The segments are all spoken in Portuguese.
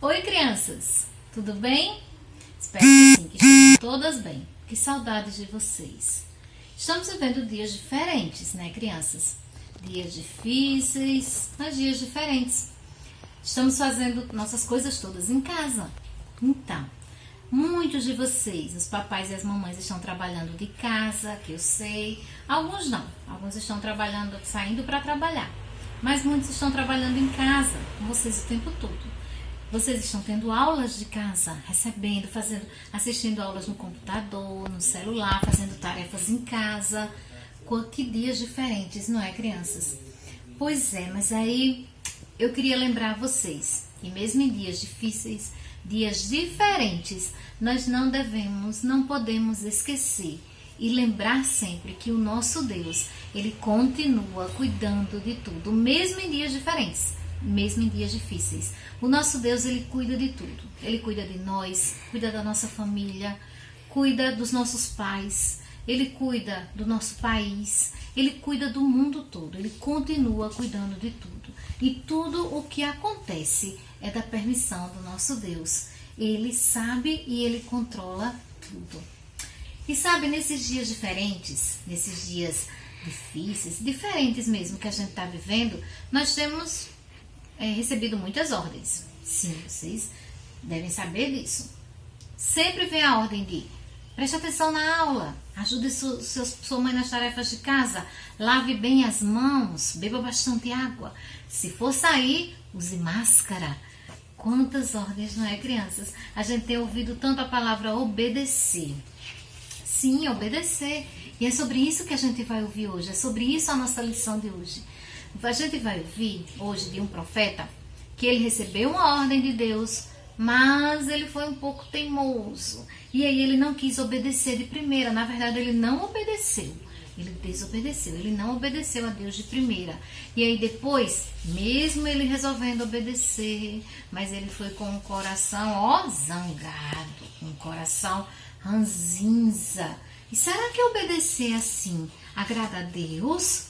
Oi, crianças! Tudo bem? Espero que sim, que estejam todas bem. Que saudades de vocês. Estamos vivendo dias diferentes, né, crianças? Dias difíceis, mas dias diferentes. Estamos fazendo nossas coisas todas em casa. Então, muitos de vocês, os papais e as mamães, estão trabalhando de casa, que eu sei. Alguns não. Alguns estão trabalhando, saindo para trabalhar. Mas muitos estão trabalhando em casa, com vocês o tempo todo. Vocês estão tendo aulas de casa, recebendo, assistindo aulas no computador, no celular, fazendo tarefas em casa. Que dias diferentes, não é, crianças? Pois é, mas aí eu queria lembrar vocês que mesmo em dias difíceis, dias diferentes, nós não podemos esquecer e lembrar sempre que o nosso Deus, Ele continua cuidando de tudo, mesmo em dias diferentes, mesmo em dias difíceis. O nosso Deus, Ele cuida de tudo. Ele cuida de nós, cuida da nossa família, cuida dos nossos pais, Ele cuida do nosso país, Ele cuida do mundo todo, Ele continua cuidando de tudo. E tudo o que acontece é da permissão do nosso Deus. Ele sabe e Ele controla tudo. E sabe, nesses dias diferentes, nesses dias difíceis, diferentes mesmo que a gente está vivendo, nós temos recebido muitas ordens. Sim, vocês devem saber disso. Sempre vem a ordem de preste atenção na aula, ajude sua mãe nas tarefas de casa, lave bem as mãos, beba bastante água. Se for sair, use máscara. Quantas ordens, não é, crianças? A gente tem ouvido tanto a palavra obedecer. Sim, obedecer. E é sobre isso que a gente vai ouvir hoje. É sobre isso a nossa lição de hoje. A gente vai ouvir hoje de um profeta que ele recebeu uma ordem de Deus, mas ele foi um pouco teimoso. E aí ele não quis obedecer de primeira. Na verdade, ele não obedeceu. Ele desobedeceu. Ele não obedeceu a Deus de primeira. E aí depois, mesmo ele resolvendo obedecer, mas ele foi com o coração, zangado, com o coração ranzinza. E será que obedecer assim agrada a Deus?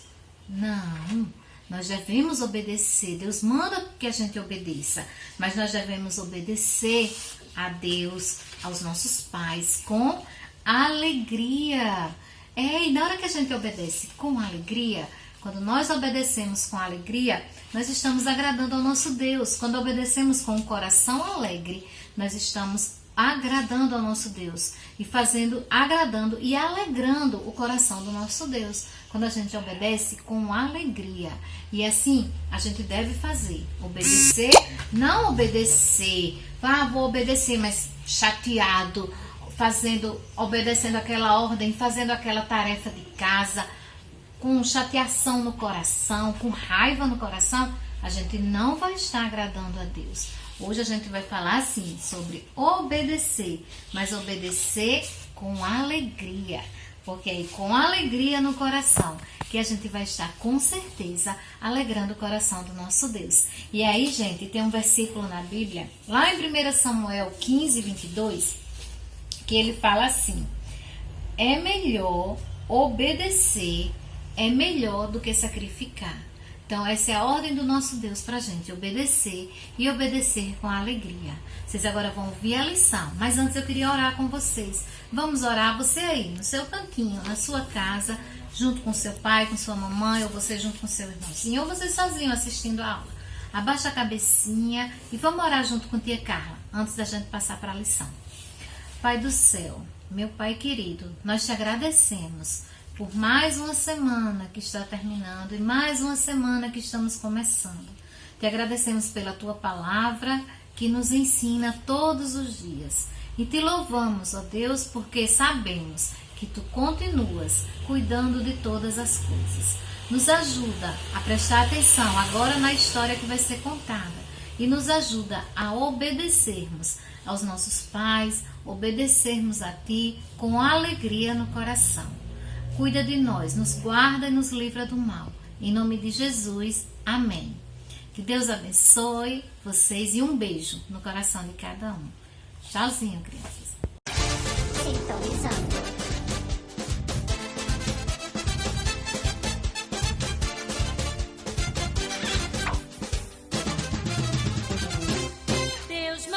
Não, nós devemos obedecer. Deus manda que a gente obedeça, mas nós devemos obedecer a Deus, aos nossos pais, com alegria. E na hora que a gente obedece com alegria, quando nós obedecemos com alegria, nós estamos agradando ao nosso Deus. Quando obedecemos com um coração alegre, nós estamos agradando ao nosso Deus e agradando e alegrando o coração do nosso Deus. Quando a gente obedece com alegria. E assim a gente deve fazer. Obedecer, não obedecer. Vou obedecer, mas chateado, obedecendo aquela ordem, fazendo aquela tarefa de casa, com chateação no coração, com raiva no coração, a gente não vai estar agradando a Deus. Hoje a gente vai falar assim sobre obedecer, mas obedecer com alegria. Porque é com alegria no coração que a gente vai estar com certeza alegrando o coração do nosso Deus. E aí, gente, tem um versículo na Bíblia, lá em 1 Samuel 15, 22, que ele fala assim: é melhor obedecer, é melhor do que sacrificar. Então, essa é a ordem do nosso Deus para a gente, obedecer e obedecer com alegria. Vocês agora vão ouvir a lição, mas antes eu queria orar com vocês. Vamos orar, você aí, no seu cantinho, na sua casa, junto com seu pai, com sua mamãe, ou você junto com seu irmãozinho, ou você sozinho assistindo a aula. Abaixa a cabecinha e vamos orar junto com tia Carla, antes da gente passar para a lição. Pai do céu, meu Pai querido, nós te agradecemos por mais uma semana que está terminando e mais uma semana que estamos começando. Te agradecemos pela tua palavra que nos ensina todos os dias. E te louvamos, ó Deus, porque sabemos que tu continuas cuidando de todas as coisas. Nos ajuda a prestar atenção agora na história que vai ser contada e nos ajuda a obedecermos aos nossos pais, obedecermos a ti com alegria no coração. Cuida de nós, nos guarda e nos livra do mal. Em nome de Jesus, amém. Que Deus abençoe vocês e um beijo no coração de cada um. Tchauzinho, crianças. Sintonizando. Deus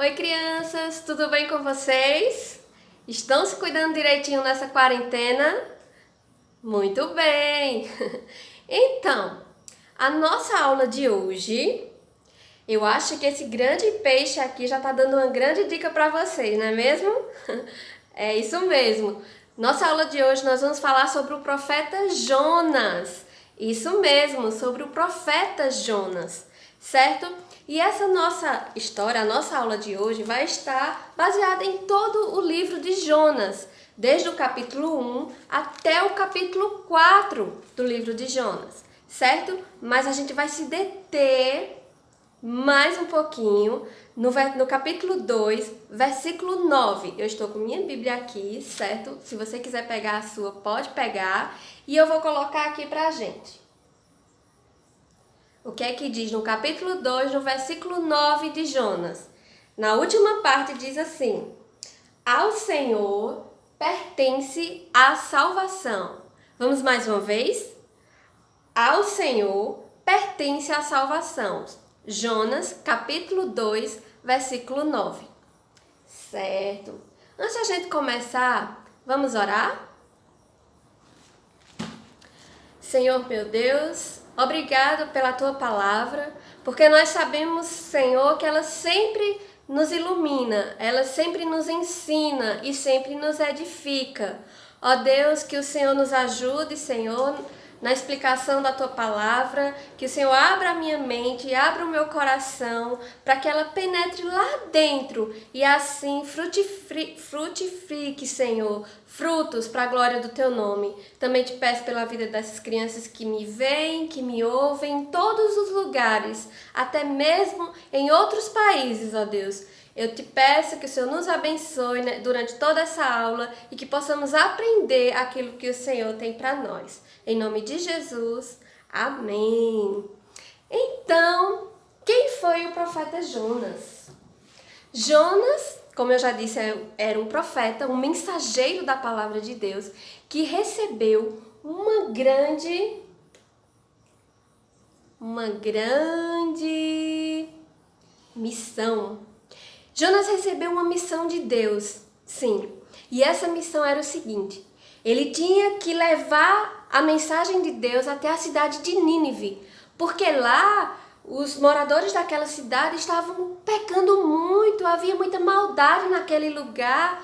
Oi, crianças, tudo bem com vocês? Estão se cuidando direitinho nessa quarentena? Muito bem! Então, a nossa aula de hoje, eu acho que esse grande peixe aqui já está dando uma grande dica para vocês, não é mesmo? É isso mesmo! Nossa aula de hoje nós vamos falar sobre o profeta Jonas. Isso mesmo, sobre o profeta Jonas, certo? E essa nossa história, a nossa aula de hoje vai estar baseada em todo o livro de Jonas, desde o capítulo 1 até o capítulo 4 do livro de Jonas, certo? Mas a gente vai se deter mais um pouquinho no capítulo 2, versículo 9. Eu estou com minha Bíblia aqui, certo? Se você quiser pegar a sua, pode pegar. E eu vou colocar aqui pra gente. O que é que diz no capítulo 2, no versículo 9 de Jonas? Na última parte diz assim: ao Senhor pertence a salvação. Vamos mais uma vez? Ao Senhor pertence a salvação. Jonas, capítulo 2, versículo 9. Certo. Antes da gente começar, vamos orar? Senhor meu Deus, obrigado pela tua palavra, porque nós sabemos, Senhor, que ela sempre nos ilumina, ela sempre nos ensina e sempre nos edifica. Ó Deus, que o Senhor nos ajude, Senhor, na explicação da tua palavra, que o Senhor abra a minha mente e abra o meu coração para que ela penetre lá dentro e assim frutifique, Senhor, frutos para a glória do teu nome. Também te peço pela vida dessas crianças que me veem, que me ouvem em todos os lugares, até mesmo em outros países, ó Deus. Eu te peço que o Senhor nos abençoe, né, durante toda essa aula e que possamos aprender aquilo que o Senhor tem para nós. Em nome de Jesus, amém. Então, quem foi o profeta Jonas? Jonas, como eu já disse, era um profeta, um mensageiro da palavra de Deus, que recebeu uma grande missão. Jonas recebeu uma missão de Deus, sim. E essa missão era o seguinte: ele tinha que levar a mensagem de Deus até a cidade de Nínive, porque lá os moradores daquela cidade estavam pecando muito, havia muita maldade naquele lugar,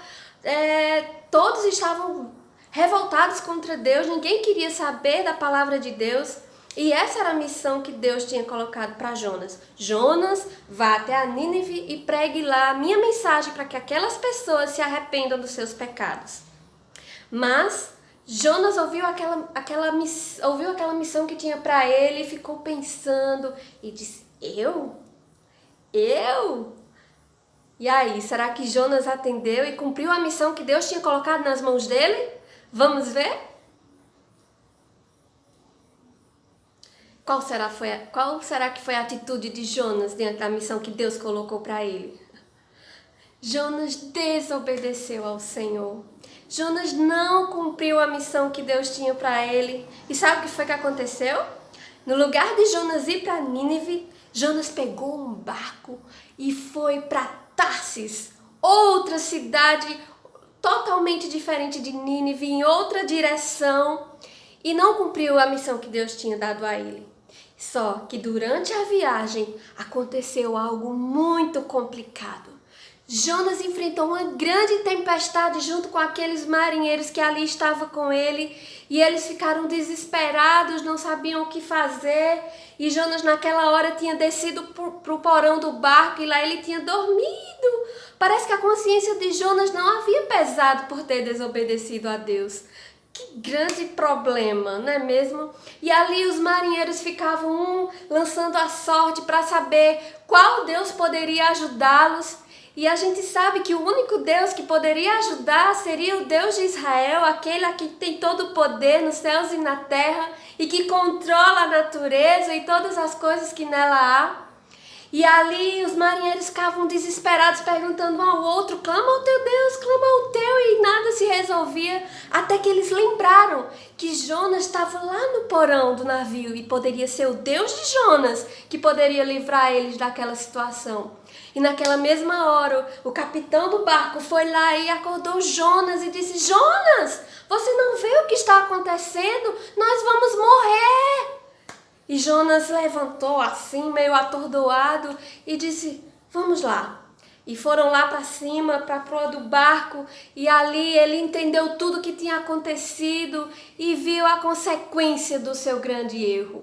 todos estavam revoltados contra Deus, ninguém queria saber da palavra de Deus. E essa era a missão que Deus tinha colocado para Jonas. Jonas, vá até a Nínive e pregue lá a minha mensagem para que aquelas pessoas se arrependam dos seus pecados. Mas Jonas ouviu aquela missão que tinha para ele e ficou pensando e disse: Eu? E aí, será que Jonas atendeu e cumpriu a missão que Deus tinha colocado nas mãos dele? Vamos ver? Qual será que foi a atitude de Jonas diante da missão que Deus colocou para ele? Jonas desobedeceu ao Senhor. Jonas não cumpriu a missão que Deus tinha para ele. E sabe o que foi que aconteceu? No lugar de Jonas ir para Nínive, Jonas pegou um barco e foi para Tarsis, outra cidade totalmente diferente de Nínive, em outra direção, e não cumpriu a missão que Deus tinha dado a ele. Só que durante a viagem aconteceu algo muito complicado. Jonas enfrentou uma grande tempestade junto com aqueles marinheiros que ali estavam com ele, e eles ficaram desesperados, não sabiam o que fazer, e Jonas naquela hora tinha descido para o porão do barco e lá ele tinha dormido. Parece que a consciência de Jonas não havia pesado por ter desobedecido a Deus. Que grande problema, não é mesmo? E ali os marinheiros ficavam lançando a sorte para saber qual Deus poderia ajudá-los. E a gente sabe que o único Deus que poderia ajudar seria o Deus de Israel, aquele a quem tem todo o poder nos céus e na terra e que controla a natureza e todas as coisas que nela há. E ali os marinheiros ficavam desesperados, perguntando um ao outro, clama ao teu Deus, clama ao teu, e nada se resolvia, até que eles lembraram que Jonas estava lá no porão do navio e poderia ser o Deus de Jonas que poderia livrar eles daquela situação. E naquela mesma hora, o capitão do barco foi lá e acordou Jonas e disse, Jonas, você não vê o que está acontecendo? Nós vamos morrer! E Jonas levantou assim, meio atordoado, e disse, vamos lá. E foram lá para cima, para a proa do barco, e ali ele entendeu tudo o que tinha acontecido e viu a consequência do seu grande erro.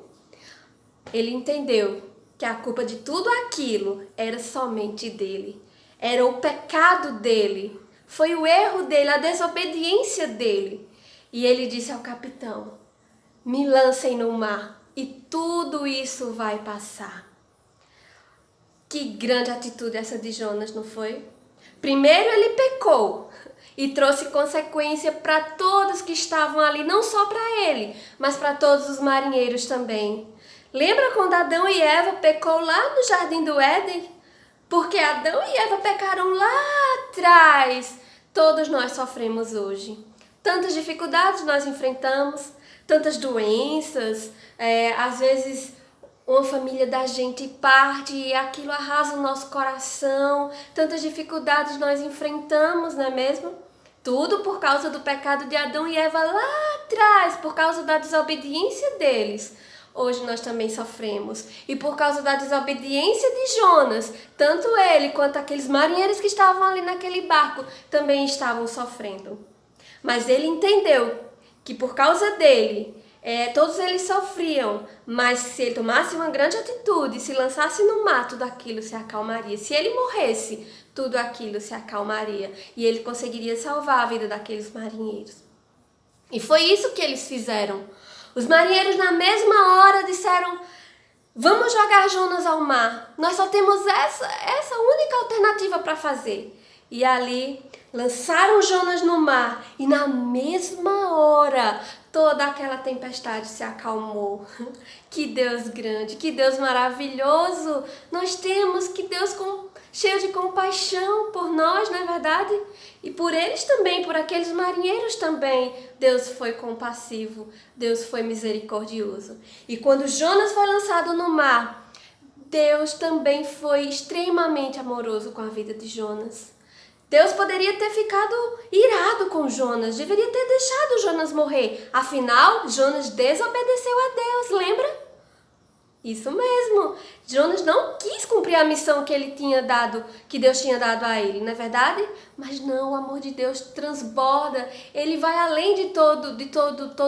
Ele entendeu que a culpa de tudo aquilo era somente dele. Era o pecado dele, foi o erro dele, a desobediência dele. E ele disse ao capitão, me lancem no mar. E tudo isso vai passar. Que grande atitude essa de Jonas, não foi? Primeiro ele pecou e trouxe consequência para todos que estavam ali, não só para ele, mas para todos os marinheiros também. Lembra quando Adão e Eva pecou lá no Jardim do Éden? Porque Adão e Eva pecaram lá atrás. Todos nós sofremos hoje. Tantas dificuldades nós enfrentamos, tantas doenças, às vezes uma família da gente parte e aquilo arrasa o nosso coração, tantas dificuldades nós enfrentamos, não é mesmo? Tudo por causa do pecado de Adão e Eva lá atrás, por causa da desobediência deles. Hoje nós também sofremos. E por causa da desobediência de Jonas, tanto ele quanto aqueles marinheiros que estavam ali naquele barco também estavam sofrendo. Mas ele entendeu que por causa dele, todos eles sofriam, mas se ele tomasse uma grande atitude, se lançasse no mar, tudo aquilo se acalmaria. Se ele morresse, tudo aquilo se acalmaria. E ele conseguiria salvar a vida daqueles marinheiros. E foi isso que eles fizeram. Os marinheiros na mesma hora disseram, vamos jogar Jonas ao mar. Nós só temos essa única alternativa para fazer. E ali lançaram Jonas no mar e na mesma hora toda aquela tempestade se acalmou. Que Deus grande, que Deus maravilhoso. Nós temos que Deus cheio de compaixão por nós, não é verdade? E por eles também, por aqueles marinheiros também. Deus foi compassivo, Deus foi misericordioso. E quando Jonas foi lançado no mar, Deus também foi extremamente amoroso com a vida de Jonas. Deus poderia ter ficado irado com Jonas, deveria ter deixado Jonas morrer. Afinal, Jonas desobedeceu a Deus, lembra? Isso mesmo. Jonas não quis cumprir a missão que ele tinha dado, que Deus tinha dado a ele, não é verdade? Mas não, o amor de Deus transborda. Ele vai além de todo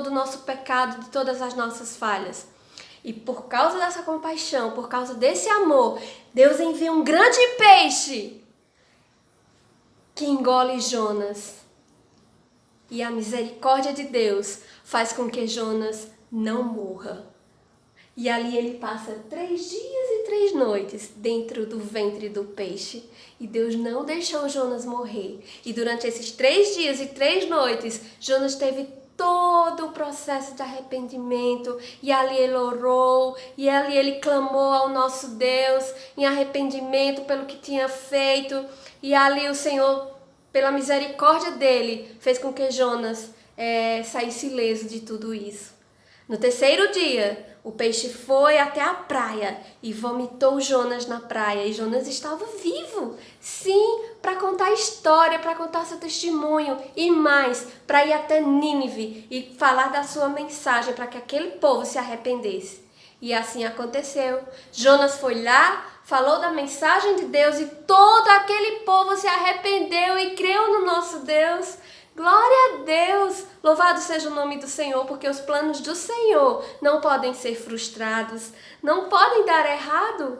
o nosso pecado, de todas as nossas falhas. E por causa dessa compaixão, por causa desse amor, Deus envia um grande peixe que engole Jonas. E a misericórdia de Deus faz com que Jonas não morra. E ali ele passa 3 dias e 3 noites dentro do ventre do peixe. E Deus não deixou Jonas morrer. E durante esses 3 dias e 3 noites, Jonas teve todo o processo de arrependimento. E ali ele orou, e ali ele clamou ao nosso Deus em arrependimento pelo que tinha feito. E ali o Senhor, pela misericórdia dele, fez com que Jonas saísse ileso de tudo isso. No 3º dia, o peixe foi até a praia e vomitou Jonas na praia. E Jonas estava vivo, sim, para contar a história, para contar seu testemunho e mais, para ir até Nínive e falar da sua mensagem para que aquele povo se arrependesse. E assim aconteceu. Jonas foi lá, falou da mensagem de Deus e todo aquele povo se arrependeu e creu no nosso Deus. Glória a Deus! Louvado seja o nome do Senhor, porque os planos do Senhor não podem ser frustrados, não podem dar errado.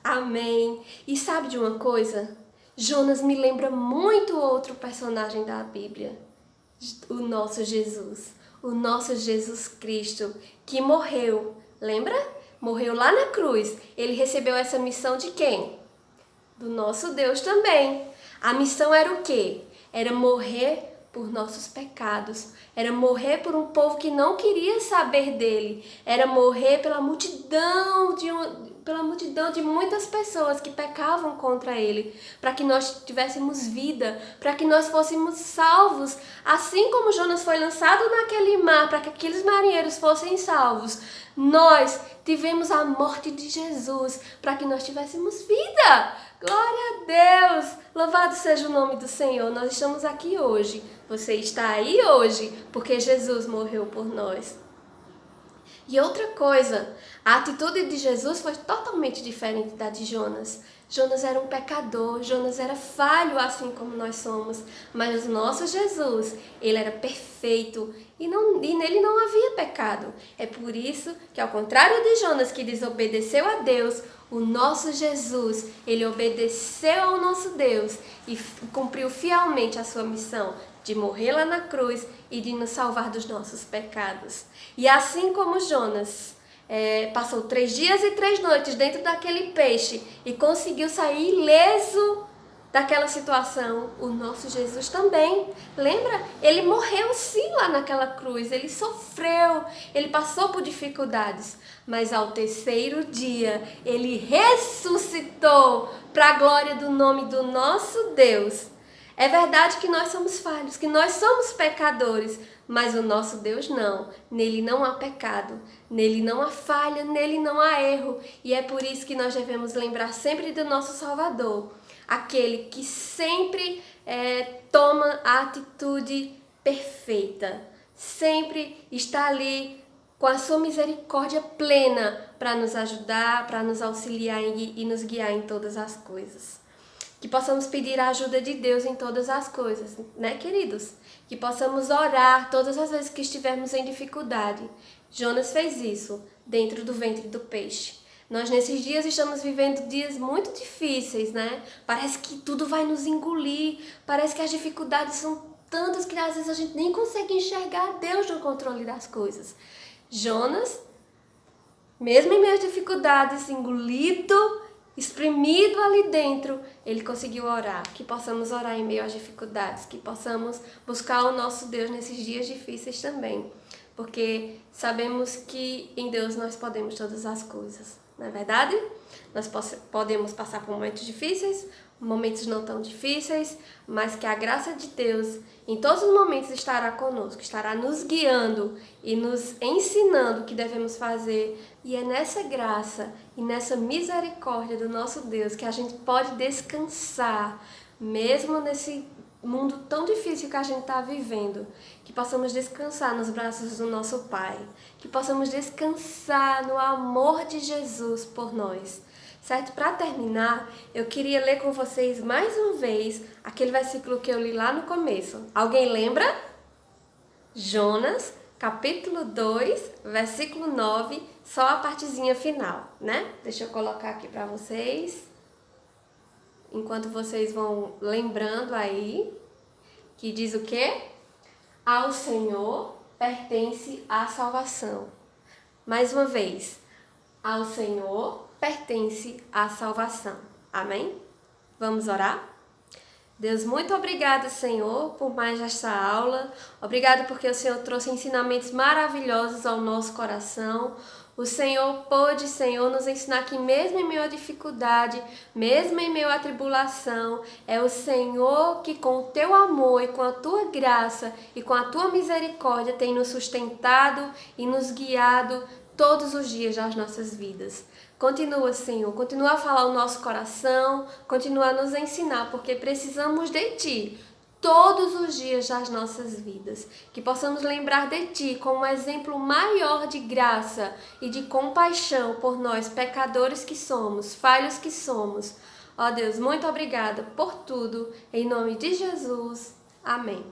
Amém! E sabe de uma coisa? Jonas me lembra muito outro personagem da Bíblia. O nosso Jesus Cristo, que morreu. Lembra? Morreu lá na cruz. Ele recebeu essa missão de quem? Do nosso Deus também. A missão era o quê? Era morrer por nossos pecados, era morrer por um povo que não queria saber dele, era morrer pela multidão pela multidão de muitas pessoas que pecavam contra ele, para que nós tivéssemos vida, para que nós fôssemos salvos, assim como Jonas foi lançado naquele mar, para que aqueles marinheiros fossem salvos. Nós tivemos a morte de Jesus, para que nós tivéssemos vida. Glória a Deus! Louvado seja o nome do Senhor. Nós estamos aqui hoje. Você está aí hoje, porque Jesus morreu por nós. E outra coisa, a atitude de Jesus foi totalmente diferente da de Jonas. Jonas era um pecador, Jonas era falho assim como nós somos, mas o nosso Jesus, ele era perfeito e nele não havia pecado. É por isso que, ao contrário de Jonas, que desobedeceu a Deus, o nosso Jesus, ele obedeceu ao nosso Deus e cumpriu fielmente a sua missão de morrer lá na cruz e de nos salvar dos nossos pecados. E assim como Jonas passou 3 dias e 3 noites dentro daquele peixe e conseguiu sair ileso daquela situação, o nosso Jesus também. Lembra? Ele morreu sim lá naquela cruz, ele sofreu, ele passou por dificuldades, mas ao 3º dia ele ressuscitou para a glória do nome do nosso Deus. É verdade que nós somos falhos, que nós somos pecadores, mas o nosso Deus não. Nele não há pecado, nele não há falha, nele não há erro. E é por isso que nós devemos lembrar sempre do nosso Salvador, aquele que sempre toma a atitude perfeita, sempre está ali com a sua misericórdia plena para nos ajudar, para nos auxiliar e nos guiar em todas as coisas. Que possamos pedir a ajuda de Deus em todas as coisas, né, queridos? Que possamos orar todas as vezes que estivermos em dificuldade. Jonas fez isso dentro do ventre do peixe. Nós nesses dias estamos vivendo dias muito difíceis, né? Parece que tudo vai nos engolir, parece que as dificuldades são tantas que às vezes a gente nem consegue enxergar Deus no controle das coisas. Jonas, mesmo em meio às dificuldades, engolido, exprimido ali dentro, ele conseguiu orar. Que possamos orar em meio às dificuldades, que possamos buscar o nosso Deus nesses dias difíceis também, porque sabemos que em Deus nós podemos todas as coisas, não é verdade? Nós podemos passar por momentos difíceis, momentos não tão difíceis, mas que a graça de Deus em todos os momentos estará conosco, estará nos guiando e nos ensinando o que devemos fazer. E é nessa graça e nessa misericórdia do nosso Deus que a gente pode descansar, mesmo nesse mundo tão difícil que a gente está vivendo, que possamos descansar nos braços do nosso Pai, que possamos descansar no amor de Jesus por nós. Certo? Para terminar, eu queria ler com vocês mais uma vez aquele versículo que eu li lá no começo. Alguém lembra? Jonas, capítulo 2, versículo 9, só a partezinha final, né? Deixa eu colocar aqui para vocês, enquanto vocês vão lembrando aí, que diz o quê? Ao Senhor pertence a salvação. Mais uma vez, ao Senhor pertence a salvação. Amém? Vamos orar? Deus, muito obrigada, Senhor, por mais esta aula. Obrigado porque o Senhor trouxe ensinamentos maravilhosos ao nosso coração. O Senhor pôde, Senhor, nos ensinar que mesmo em meio à dificuldade, mesmo em meio à tribulação, é o Senhor que com o teu amor e com a tua graça e com a tua misericórdia tem nos sustentado e nos guiado todos os dias das nossas vidas. Continua, Senhor, continua a falar o nosso coração, continua a nos ensinar, porque precisamos de Ti todos os dias das nossas vidas. Que possamos lembrar de Ti como um exemplo maior de graça e de compaixão por nós, pecadores que somos, falhos que somos. Ó Deus, muito obrigada por tudo. Em nome de Jesus. Amém.